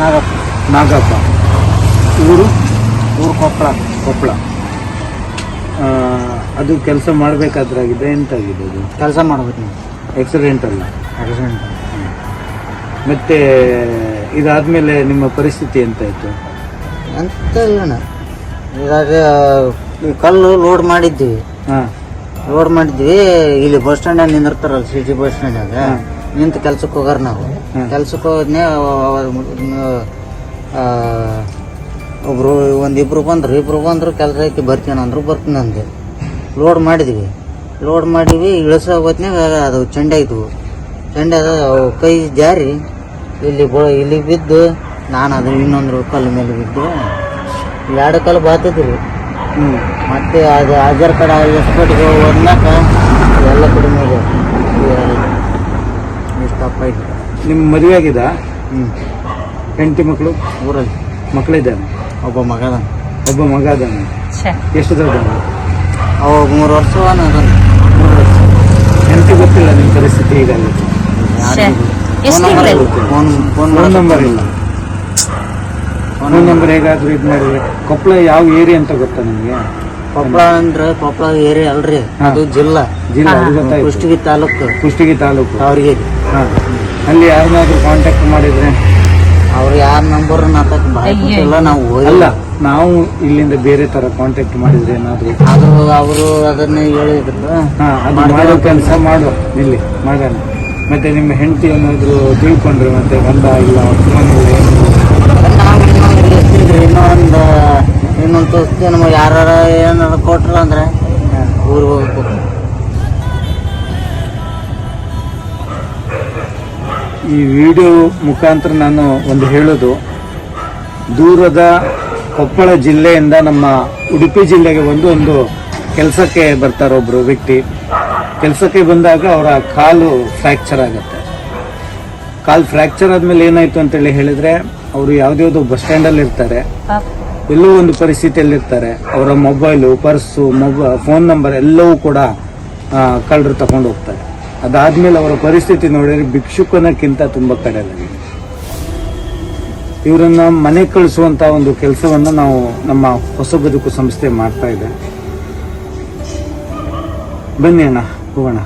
ನಾಗಪ್ಪ. ಊರು ಕೊಪ್ಪಳ. ಅದು ಕೆಲಸ ಮಾಡಬೇಕಾದ್ರಾಗಿದೆ ಎಂತಾಗಿದೆ ಅದು? ಕೆಲಸ ಮಾಡ್ಬೇಕು ನೀವು. ಆಕ್ಸಿಡೆಂಟ್ ಅಲ್ಲ? ಮತ್ತೆ ಇದಾದ್ಮೇಲೆ ನಿಮ್ಮ ಪರಿಸ್ಥಿತಿ ಎಂತಾಯ್ತು? ಅಂತ ಏನು ಇದಾಗ ಕಲ್ಲು ಲೋಡ್ ಮಾಡಿದ್ವಿ. ಇಲ್ಲಿ ಬಸ್ ಸ್ಟ್ಯಾಂಡ್ ನಿಂದಿರ್ತಾರಲ್ಲ, ಸಿಟಿ ಬಸ್ ಸ್ಟ್ಯಾಂಡಾಗ ನಿಂತು ಕೆಲ್ಸಕ್ಕೆ ಹೋಗಾರ ನಾವು. ಕೆಲ್ಸಕ್ಕೆ ಹೋದ್ನೇ ಇಬ್ರು ಬಂದ್ರು ಕೆಲಸ ಐತಿ ಬರ್ತೀನಿ ಅಂದೆ. ಲೋಡ್ ಮಾಡಿದ್ವಿ ಇಳಿಸೋ ಹೋದ್ನಾಗ ಅದು ಚೆಂಡೆ ಆಯ್ತು. ಚೆಂಡೆ ಅವು ಕೈ ಜಾರಿ ಇಲ್ಲಿ ಬಿದ್ದು ನಾನು ಅದು ಇನ್ನೊಂದು ಕಲ್ಲು ಮೇಲೆ ಬಿದ್ದು 2 ಕಲ್ಲು ಬಾತಿದ್ರಿ. ಮತ್ತೆ ಅದು ಹಾಜರ್ ಕಡೆ ಎಸ್ಪೇಟ್ಗೆ ಹೋದ್ನಾಕ ಎಲ್ಲ ಕಡಿಮೆ ಇದೆ. ಇಷ್ಟು ತಪ್ಪ ಇದೆ. ನಿಮ್ಮ ಮದುವೆ ಆಗಿದೆ? ಹೆಂಡತಿ ಮಕ್ಕಳು? ಊರಲ್ಲಿ ಮಕ್ಕಳಿದ್ದಾನೆ? ಒಬ್ಬ ಮಗ ಅದಾನೆ. ಎಷ್ಟು ದೊಡ್ಡ? ಅವ 3 ವರ್ಷ. 3 ವರ್ಷ. ಹೆಂಡತಿ ಗೊತ್ತಿಲ್ಲ ನಿಮ್ಮ ಪರಿಸ್ಥಿತಿ ಹೀಗಾಗುತ್ತೆ? ಫೋನ್ ನಂಬರ್ ಹೇಗಾದ್ರೂ ಇದು ಮಾಡಿದ್ರೆ. ಕೊಪ್ಪಳ ಯಾವ ಏರಿಯಾ ಅಂತ ಗೊತ್ತಾ ನಿಮಗೆ? ಕೊಪ್ಪಳ ಏರಿಯಾ ಅಲ್ರಿ, ಅದು ಜಿಲ್ಲಾ. ಅದು ಗೊತ್ತಾಯ್ತು. ಕುಷ್ಟಗಿ ತಾಲೂಕು ಅವ್ರಿಗೆ. ಅಲ್ಲಿ ಯಾರನ್ನಾದ್ರೂ ಕಾಂಟ್ಯಾಕ್ಟ್ ಮಾಡಿದ್ರೆ? ಅವ್ರು ಯಾರ ನಂಬರ್ ಇಲ್ಲ. ನಾವು ಇಲ್ಲಿಂದ ಬೇರೆ ತರ ಕಾಂಟ್ಯಾಕ್ಟ್ ಮಾಡಿದ್ರೆ ಏನಾದ್ರು ಅವರು ಅದನ್ನ ಹೇಳಿದ್ರು. ಅದು ಮಾಡೋ ಕೆಲಸ ಮಾಡು, ಇಲ್ಲಿ ಮಾಡೋಣ. ಮತ್ತೆ ನಿಮ್ಮ ಹೆಂಡತಿ ಏನಾದ್ರು ತಿಳ್ಕೊಂಡ್ರೆ ಮತ್ತೆ ಗಂಡ ಇಲ್ಲ ಇನ್ನೊಂದು ತೋರಿಸ್ತೀವಿ. ನಮಗೆ ಯಾರು ಏನಾರು ಕೊಟ್ರ ಅಂದ್ರೆ ಊರಿಗೆ ಹೋಗ್ಬೇಕು. ಈ ವಿಡಿಯೋ ಮುಖಾಂತರ ನಾನು ಒಂದು ಹೇಳೋದು, ದೂರದ ಕೊಪ್ಪಳ ಜಿಲ್ಲೆಯಿಂದ ನಮ್ಮ ಉಡುಪಿ ಜಿಲ್ಲೆಗೆ ಒಂದು ಕೆಲಸಕ್ಕೆ ಬರ್ತಾರೆ ಒಬ್ಬರು ವ್ಯಕ್ತಿ. ಕೆಲಸಕ್ಕೆ ಬಂದಾಗ ಅವರ ಕಾಲು ಫ್ರ್ಯಾಕ್ಚರ್ ಆಗುತ್ತೆ. ಕಾಲು ಫ್ರ್ಯಾಕ್ಚರ್ ಆದಮೇಲೆ ಏನಾಯಿತು ಅಂತೇಳಿ ಹೇಳಿದರೆ, ಅವರು ಯಾವುದ್ಯಾವುದೋ ಬಸ್ ಸ್ಟ್ಯಾಂಡಲ್ಲಿ ಇರ್ತಾರೆ, ಎಲ್ಲೋ ಒಂದು ಪರಿಸ್ಥಿತಿಯಲ್ಲಿ ಇರ್ತಾರೆ. ಅವರ ಮೊಬೈಲು, ಪರ್ಸು, ಫೋನ್ ನಂಬರ್ ಎಲ್ಲವೂ ಕೂಡ ಕಳ್ಳರು ತಗೊಂಡು ಹೋಗ್ತಾರೆ. ಅದಾದ್ಮೇಲೆ ಅವರ ಪರಿಸ್ಥಿತಿ ನೋಡಿದ್ರೆ ಭಿಕ್ಷುಕನಕ್ಕಿಂತ ತುಂಬ ಕಡೆಯಾಗಿದೆ. ಇವರನ್ನ ಮನೆ ಕಳಿಸುವಂತ ಒಂದು ಕೆಲಸವನ್ನು ನಾವು ನಮ್ಮ ಹೊಸ ಬದುಕು ಸಂಸ್ಥೆ ಮಾಡ್ತಾ ಇದೆ. ಬನ್ನಿ ಅಣ್ಣ, ಹೋಗೋಣ.